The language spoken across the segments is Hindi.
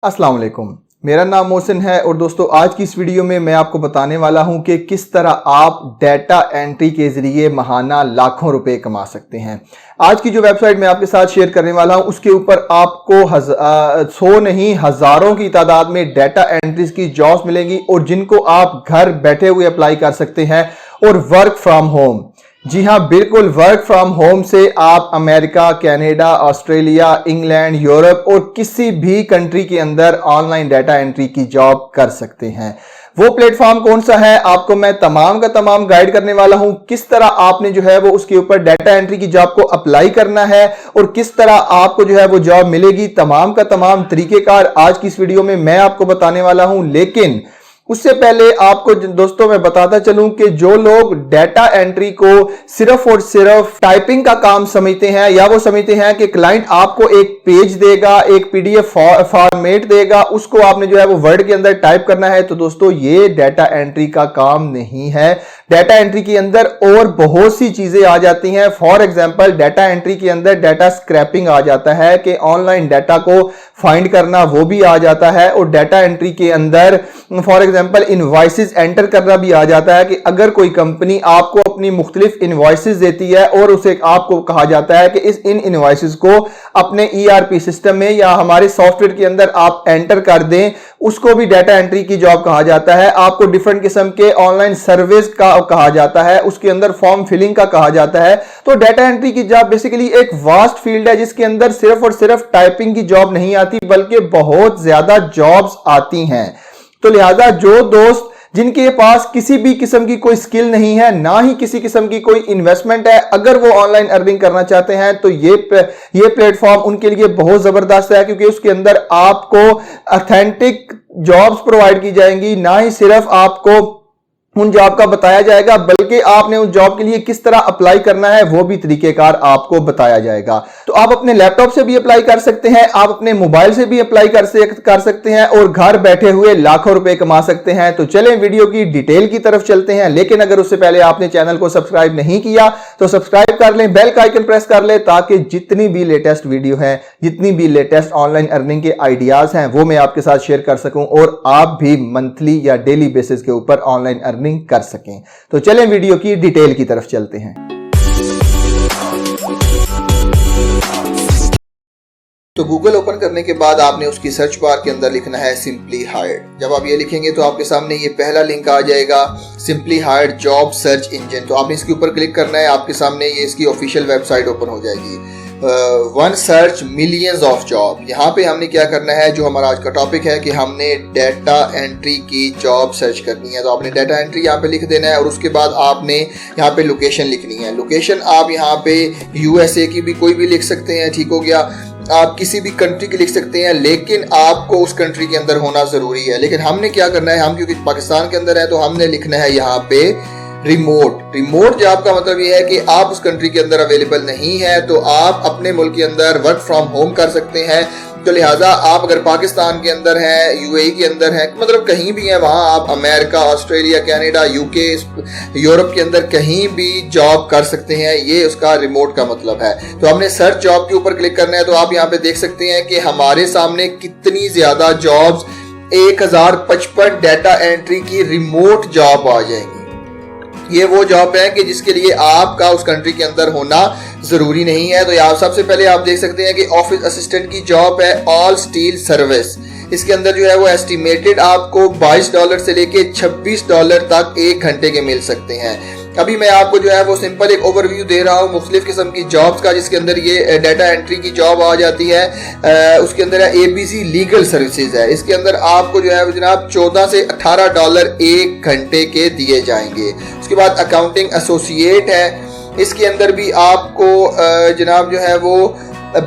अस्सलाम वालेकुम, मेरा नाम मोहसिन है और दोस्तों आज की इस वीडियो में मैं आपको बताने वाला हूं कि किस तरह आप डाटा एंट्री के ज़रिए माहाना लाखों रुपए कमा सकते हैं। आज की जो वेबसाइट मैं आपके साथ शेयर करने वाला हूं उसके ऊपर आपको 100 नहीं हज़ारों की तादाद में डाटा एंट्रीज की जॉब्स मिलेंगी और जिनको आप घर बैठे हुए अप्लाई कर सकते हैं और वर्क फ्रॉम होम। जी हाँ, बिल्कुल वर्क फ्रॉम होम से आप America, Canada, Australia, England, Europe और किसी भी कंट्री के अंदर ऑनलाइन डाटा एंट्री की जॉब कर सकते हैं। वो प्लेटफॉर्म कौन सा है आपको मैं तमाम का तमाम गाइड करने वाला हूं। किस तरह आपने जो है वो उसके ऊपर डाटा एंट्री की जॉब को अप्लाई करना है और किस तरह आपको जो है वो जॉब मिलेगी, तमाम का तमाम तरीकेकार आज की इस वीडियो में मैं आपको बताने वाला हूं। लेकिन उससे पहले आपको दोस्तों मैं बताता चलूं कि जो लोग डाटा एंट्री को सिर्फ और सिर्फ टाइपिंग का काम समझते हैं या वो समझते हैं कि क्लाइंट आपको एक पेज देगा, एक पीडीएफ फॉर्मेट देगा, उसको आपने जो है वो वर्ड के अंदर टाइप करना है, तो दोस्तों ये डाटा एंट्री का काम नहीं है। डाटा एंट्री के अंदर और बहुत सी चीजें आ जाती हैं। फॉर एग्जांपल डाटा एंट्री के अंदर डाटा स्क्रैपिंग आ जाता है कि ऑनलाइन डाटा को फाइंड करना, वो भी आ जाता है। और डाटा एंट्री के अंदर फॉर एग्जांपल इनवॉइसेस एंटर करना भी आ जाता है कि अगर कोई कंपनी आपको अपनी मुख्तलिफ इनवॉइसेस देती है और उसे आपको कहा जाता है कि इन इनवॉइसेस को अपने ईआरपी सिस्टम में या हमारे सॉफ्टवेयर के अंदर आप एंटर कर दें, उसको भी डाटा एंट्री की जॉब कहा जाता है। आपको डिफरेंट किस्म के ऑनलाइन सर्विस का कहा जाता है, उसके अंदर फॉर्म फिलिंग का कहा जाता है। तो डाटा एंट्री की जॉब बेसिकली एक वास्ट फील्ड है जिसके अंदर सिर्फ और सिर्फ टाइपिंग की जॉब नहीं आती बल्कि बहुत ज्यादा जॉब्स आती हैं। तो लिहाजा जो दोस्त जिनके पास किसी भी किस्म की कोई स्किल नहीं है, ना ही किसी किस्म की कोई इन्वेस्टमेंट है, अगर वो ऑनलाइन अर्निंग करना चाहते हैं तो ये प्लेटफॉर्म उनके लिए बहुत जबरदस्त है, क्योंकि उसके अंदर आपको ऑथेंटिक जॉब्स प्रोवाइड की जाएंगी। ना ही सिर्फ आपको उन जॉब का बताया जाएगा बल्कि आपने उस जॉब के लिए किस तरह अप्लाई करना है वो भी तरीकेकार आपको बताया जाएगा। तो आप अपने लैपटॉप से भी अप्लाई कर सकते हैं, आप अपने मोबाइल से भी अप्लाई कर सकते हैं और घर बैठे हुए लाखों रुपए कमा सकते हैं। तो चलें वीडियो की डिटेल की तरफ चलते हैं। लेकिन अगर उससे पहले आपने चैनल को सब्सक्राइब नहीं किया तो सब्सक्राइब कर लें, बेल का आइकन प्रेस कर लें, ताकि जितनी भी लेटेस्ट वीडियो है, जितनी भी लेटेस्ट ऑनलाइन अर्निंग के आइडियाज हैं वो मैं आपके साथ शेयर कर सकूं और आप भी मंथली या डेली बेसिस के ऊपर ऑनलाइन अर्निंग कर सकें। तो चलें वीडियो की डिटेल की तरफ चलते हैं। तो गूगल ओपन करने के बाद आपने उसकी सर्च बार के अंदर लिखना है सिंपली हायर्ड। जब आप ये लिखेंगे तो आपके सामने ये पहला लिंक आ जाएगा, simply hired job search engine. तो आपने इसके ऊपर क्लिक करना है, आपके सामने ये इसकी ऑफिशियल वेबसाइट ओपन हो जाएगी। One search millions of job. यहाँ पे हमने क्या करना है, जो हमारा आज का टॉपिक है कि हमने डाटा एंट्री की जॉब सर्च करनी है। तो आपने डाटा एंट्री यहाँ पे लिख देना है और उसके बाद आपने यहाँ पे लोकेशन लिखनी है। लोकेशन आप यहाँ पे यूएसए की भी कोई भी लिख सकते हैं, ठीक हो गया। आप किसी भी कंट्री की लिख सकते हैं, लेकिन आपको उस कंट्री के अंदर होना जरूरी है। लेकिन हमने क्या करना है, हम क्योंकि पाकिस्तान के अंदर है तो हमने लिखना है यहाँ पे रिमोट जॉब का मतलब ये है कि आप उस कंट्री के अंदर अवेलेबल नहीं है तो आप अपने मुल्क के अंदर वर्क फ्रॉम होम कर सकते हैं। तो लिहाजा आप अगर पाकिस्तान के अंदर हैं, यूएई के अंदर हैं, मतलब कहीं भी हैं, वहां आप America, Australia, Canada, UK, Europe के अंदर कहीं भी जॉब कर सकते हैं। ये उसका रिमोट का मतलब है। तो हमने सर्च जॉब के ऊपर क्लिक करना है। तो आप यहाँ पे देख सकते हैं कि हमारे सामने कितनी ज्यादा जॉब्स 1055 डाटा एंट्री की रिमोट जॉब आ जाएंगी। ये वो जॉब है कि जिसके लिए आपका उस कंट्री के अंदर होना जरूरी नहीं है। तो यहाँ सबसे पहले आप देख सकते हैं कि ऑफिस असिस्टेंट की जॉब है, ऑल स्टील सर्विस। इसके अंदर जो है वो एस्टिमेटेड आपको $22 से लेके $26 तक 1 घंटे के मिल सकते हैं। अभी मैं आपको जो है वो सिंपल एक ओवरव्यू दे रहा हूँ मुख्तलिफ किस्म की जॉब्स का, जिसके अंदर ये डाटा एंट्री की जॉब आ जाती है। उसके अंदर है एबीसी लीगल सर्विसेज है। इसके अंदर आपको जो है जनाब $14 से $18 1 घंटे के दिए जाएंगे। उसके बाद अकाउंटिंग एसोसिएट है। इसके अंदर भी आपको जनाब जो है वो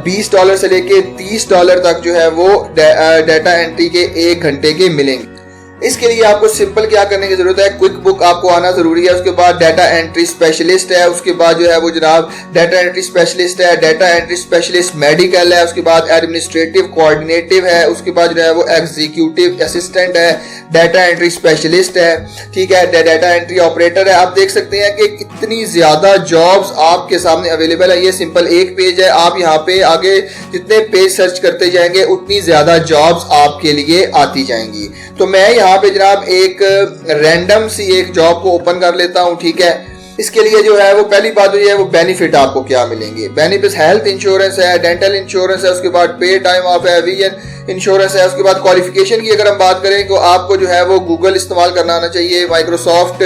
$20 से लेके $30 तक जो है वो डाटा एंट्री के 1 घंटे के मिलेंगे। इसके लिए आपको सिंपल क्या करने की जरूरत है, क्विक बुक आपको आना जरूरी है। उसके बाद डाटा एंट्री स्पेशलिस्ट है, उसके बाद जो है वो जनाब डाटा एंट्री स्पेशलिस्ट है, डाटा एंट्री स्पेशलिस्ट मेडिकल है, उसके बाद एडमिनिस्ट्रेटिव कोऑर्डिनेटिव है, उसके बाद जो है वो एग्जीक्यूटिव असिस्टेंट है, डाटा एंट्री स्पेशलिस्ट है, ठीक है, डाटा एंट्री ऑपरेटर है। आप देख सकते हैं कि कितनी ज्यादा जॉब्स आपके सामने अवेलेबल है। ये सिंपल एक पेज है, आप यहाँ पे आगे जितने पेज सर्च करते जाएंगे उतनी ज्यादा जॉब्स आपके लिए आती जाएंगी। तो मैं यहाँ पे जनाब एक रैंडम सी एक जॉब को ओपन कर लेता हूँ, ठीक है। इसके लिए जो है वो पहली बात जो है वो बेनिफिट आपको क्या मिलेंगे। बेनिफिट हेल्थ इंश्योरेंस है, डेंटल इंश्योरेंस है, उसके बाद पे टाइम ऑफ है, विजन इंश्योरेंस है। उसके बाद क्वालिफिकेशन की अगर हम बात करें तो आपको जो है वो गूगल इस्तेमाल करना आना चाहिए, माइक्रोसॉफ्ट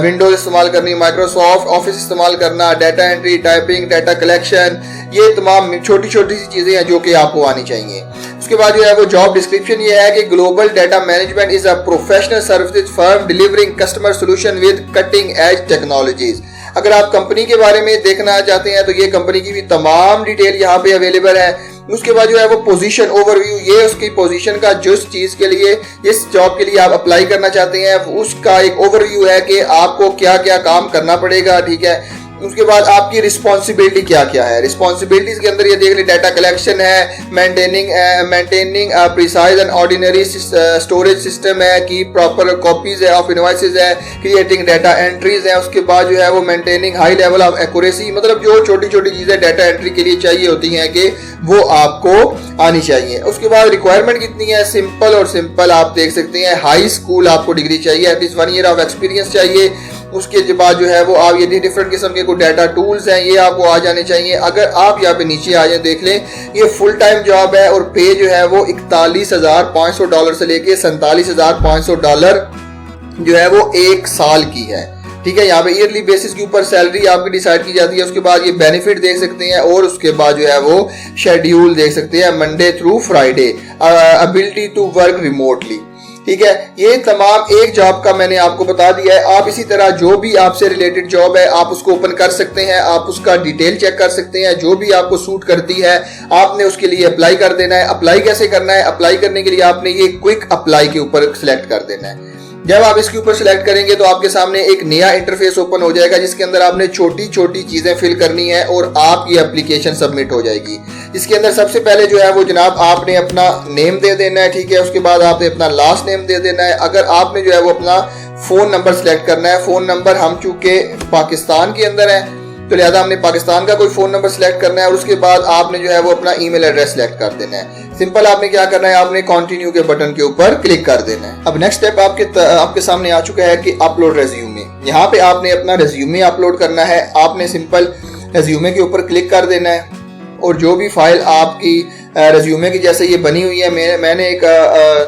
विंडोज इस्तेमाल करनी, माइक्रोसॉफ्ट ऑफिस इस्तेमाल करना, data entry, typing, data collection, ये तमाम छोटी छोटी सी चीज़ें हैं जो कि आपको आनी चाहिए। उसके बाद जो है वो जॉब डिस्क्रिप्शन ये है कि global data management is a professional services firm delivering customer solution with cutting edge technologies. अगर आप कंपनी के बारे में देखना चाहते हैं तो ये कंपनी की भी तमाम डिटेल यहाँ पे अवेलेबल है। उसके बाद जो है वो पोजीशन ओवरव्यू, ये उसकी पोजीशन का जिस चीज के लिए, इस जॉब के लिए आप अप्लाई करना चाहते हैं उसका एक ओवरव्यू है कि आपको क्या क्या काम करना पड़ेगा, ठीक है। उसके बाद आपकी रिस्पॉन्सिबिलिटी क्या क्या है। रिस्पॉन्सिबिलिटीज के अंदर ये देख ली, डाटा कलेक्शन है, maintaining precise and ordinary storage system है, की प्रॉपर कॉपीज है ऑफ इनवॉइसेज है, क्रिएटिंग डाटा एंट्रीज है। उसके बाद जो है वो maintaining high level of accuracy, मतलब जो छोटी छोटी चीजें डाटा एंट्री के लिए चाहिए होती हैं कि वो आपको आनी चाहिए। उसके बाद रिक्वायरमेंट कितनी है, सिंपल और सिंपल आप देख सकते हैं, हाई स्कूल आपको डिग्री चाहिए, एटलीस्ट 1 ईयर ऑफ एक्सपीरियंस चाहिए। उसके बाद जो है वो आप ये डिफरेंट किस्म के कोई डाटा टूल्स हैं ये आपको आ जाने चाहिए। अगर आप यहाँ पे नीचे आ जाए देख लें, ये फुल टाइम जॉब है और पे जो है वो $41,500 से लेके $47,500 जो है वो 1 साल की है, ठीक है। यहाँ पे ईयरली बेसिस के ऊपर सैलरी आपकी डिसाइड की जाती है। उसके बाद ये बेनिफिट देख सकते हैं और उसके बाद जो है वो शेड्यूल देख सकते हैं, Monday through Friday, ability to work remotely, ठीक है। ये तमाम एक जॉब का मैंने आपको बता दिया है। आप इसी तरह जो भी आपसे रिलेटेड जॉब है आप उसको ओपन कर सकते हैं, आप उसका डिटेल चेक कर सकते हैं, जो भी आपको सूट करती है आपने उसके लिए अप्लाई कर देना है। अप्लाई कैसे करना है, अप्लाई करने के लिए आपने ये क्विक अप्लाई के ऊपर सिलेक्ट कर देना है। जब आप इसके ऊपर सिलेक्ट करेंगे तो आपके सामने एक नया इंटरफेस ओपन हो जाएगा जिसके अंदर आपने छोटी छोटी चीजें फिल करनी है और आपकी एप्लीकेशन सबमिट हो जाएगी। इसके अंदर सबसे पहले जो है वो जनाब आपने अपना नेम दे देना है, ठीक है। उसके बाद आपने अपना लास्ट नेम दे देना है। अगर आपने जो है वो अपना फोन नंबर सिलेक्ट करना है, फोन नंबर हम चूंकि पाकिस्तान के अंदर है तो लिहाजा हमने पाकिस्तान का कोई फोन नंबर सिलेक्ट करना है और उसके बाद आपने जो है वो अपना ईमेल एड्रेस सिलेक्ट कर देना है। सिंपल आपने क्या करना है, आपने कंटिन्यू के बटन के ऊपर क्लिक कर देना है। अब नेक्स्ट स्टेप आपके सामने आ चुका है कि अपलोड रेज्यूमे। यहाँ पे आपने अपना रेज्यूमे अपलोड करना है। आपने सिंपल रेज्यूमे के ऊपर क्लिक कर देना है और जो भी फाइल आपकी रेज्यूमे की जैसे ये बनी हुई है, मैंने एक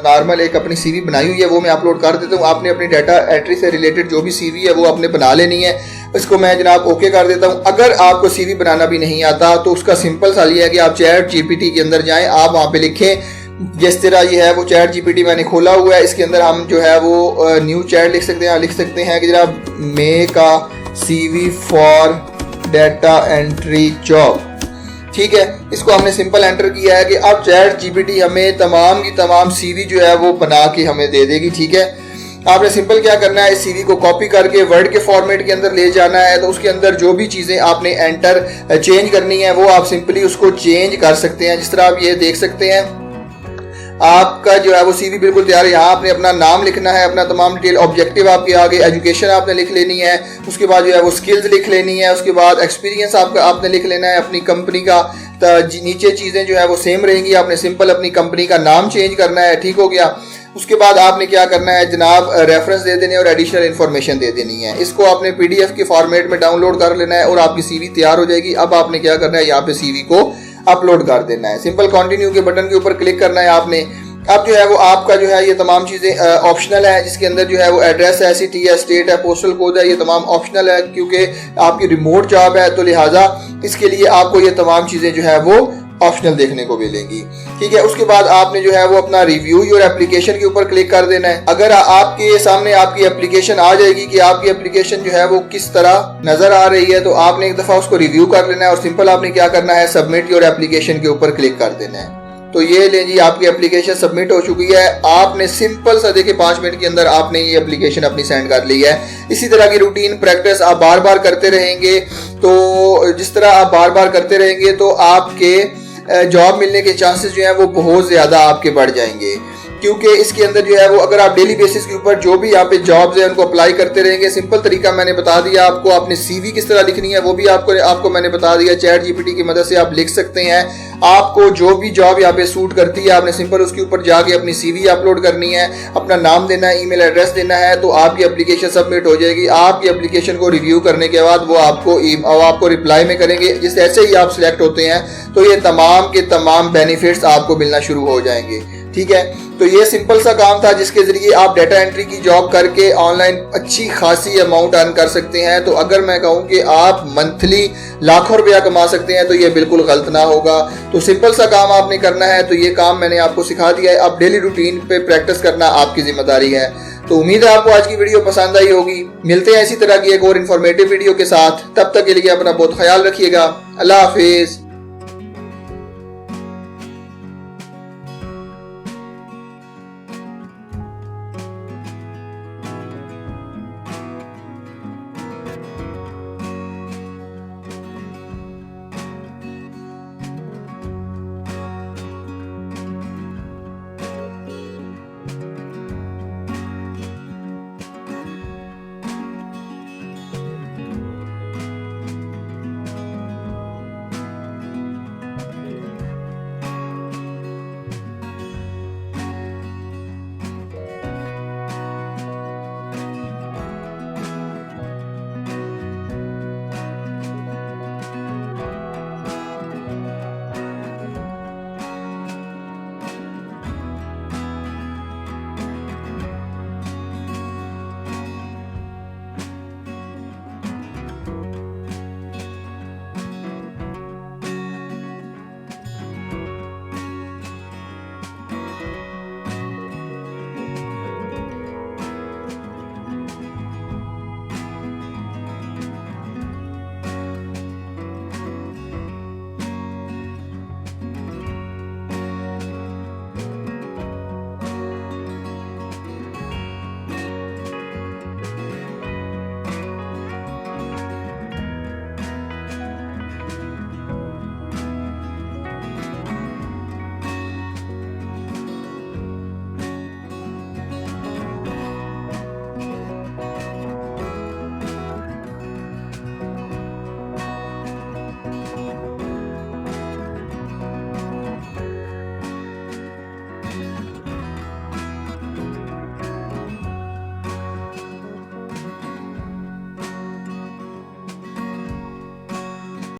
नॉर्मल एक अपनी सीवी बनाई हुई है वो मैं अपलोड कर देता हूँ। आपने अपनी डाटा एंट्री से रिलेटेड जो भी सीवी है वो आपने बना लेनी है। इसको मैं जनाब ओके कर देता हूँ। अगर आपको सीवी बनाना भी नहीं आता तो उसका सिंपल सा ये है कि आप चैट जीपीटी के अंदर जाएं, आप वहाँ पे लिखें जिस तरह ये है वो चैट जीपीटी मैंने खोला हुआ है, इसके अंदर हम जो है वो न्यू चैट लिख सकते हैं कि जनाब make a CV for data entry job, ठीक है। इसको हमने सिंपल एंटर किया है कि अब चैट जीपीटी हमें तमाम की तमाम सीवी जो है वो बना के हमें दे देगी, ठीक है। आपने सिंपल क्या करना है, इस सीवी को कॉपी करके वर्ड के फॉर्मेट के अंदर ले जाना है। तो उसके अंदर जो भी चीज़ें आपने एंटर चेंज करनी है वो आप सिंपली उसको चेंज कर सकते हैं। जिस तरह आप ये देख सकते हैं आपका जो है वो सीवी बिल्कुल तैयार है। यहाँ आपने अपना नाम लिखना है, अपना तमाम डिटेल, ऑब्जेक्टिव आपके आगे, एजुकेशन आपने लिख लेनी है, उसके बाद जो है वो स्किल्स लिख लेनी है, उसके बाद एक्सपीरियंस आपने लिख लेना है अपनी कंपनी का। नीचे चीज़ें जो है वो सेम रहेंगी, आपने सिंपल अपनी कंपनी का नाम चेंज करना है, ठीक हो गया। उसके बाद आपने क्या करना है जनाब, रेफरेंस दे देने और एडिशनल इन्फॉर्मेशन दे देनी है। इसको आपने पीडीएफ के फॉर्मेट में डाउनलोड कर लेना है और आपकी सीवी तैयार हो जाएगी। अब आपने क्या करना है, यहाँ पे सीवी को अपलोड कर देना है। सिंपल कंटिन्यू के बटन के ऊपर क्लिक करना है आपने। अब जो है वो आपका जो है ये तमाम चीज़ें ऑप्शनल है, जिसके अंदर जो है वो एड्रेस है, सिटी है, स्टेट है, पोस्टल कोड है, ये तमाम ऑप्शनल है क्योंकि आपकी रिमोट जॉब है, तो लिहाजा इसके लिए आपको ये तमाम चीज़ें जो है वो ऑप्शनल देखने को मिलेंगी, ठीक है। उसके बाद आपने जो है वो अपना रिव्यू योर एप्लीकेशन के ऊपर क्लिक कर देना है। अगर आपके सामने आपकी एप्लीकेशन आ जाएगी कि आपकी एप्लीकेशन जो है वो किस तरह नजर आ रही है, तो आपने एक दफा उसको रिव्यू कर लेना है और सिंपल आपने क्या करना है, सबमिट योर एप्लीकेशन के ऊपर क्लिक कर देना है। तो ये ले जी, आपकी एप्लीकेशन सबमिट हो चुकी है। आपने सिंपल सा देखिए 5 मिनट के अंदर आपने ये एप्लीकेशन अपनी सेंड कर ली है। इसी तरह की रूटीन प्रैक्टिस आप बार बार करते रहेंगे, तो जिस तरह आप बार बार करते रहेंगे तो आपके जॉब मिलने के चांसेस जो है वो बहुत ज़्यादा आपके बढ़ जाएंगे, क्योंकि इसके अंदर जो है वो अगर आप डेली बेसिस के ऊपर जो भी यहाँ पे जॉब्स है उनको अप्लाई करते रहेंगे। सिंपल तरीका मैंने बता दिया आपको। आपने सीवी किस तरह लिखनी है वो भी आपको मैंने बता दिया। चैट जीपीटी की मदद से आप लिख सकते हैं। आपको जो भी जॉब यहाँ पे सूट करती है आपने सिंपल उसके ऊपर जाके अपनी सीवी अपलोड करनी है, अपना नाम देना है, ईमेल एड्रेस देना है, तो आपकी एप्लीकेशन सबमिट हो जाएगी। आपकी एप्लीकेशन को रिव्यू करने के बाद वो आपको रिप्लाई में करेंगे। जिस ऐसे ही आप सिलेक्ट होते हैं तो ये तमाम के तमाम बेनिफिट्स आपको मिलना शुरू हो जाएंगे। ठीक है, तो ये सिंपल सा काम था जिसके जरिए आप डाटा एंट्री की जॉब करके ऑनलाइन अच्छी खासी अमाउंट अर्न कर सकते हैं। तो अगर मैं कहूँ कि आप मंथली लाखों रुपया कमा सकते हैं तो ये बिल्कुल गलत ना होगा। तो सिंपल सा काम आपने करना है, तो ये काम मैंने आपको सिखा दिया है। अब डेली रूटीन पे प्रैक्टिस करना आपकी जिम्मेदारी है। तो उम्मीद है आपको आज की वीडियो पसंद आई होगी। मिलते हैं इसी तरह की एक और इन्फॉर्मेटिव वीडियो के साथ। तब तक के लिए अपना बहुत ख्याल रखिएगा। अल्लाह हाफिज।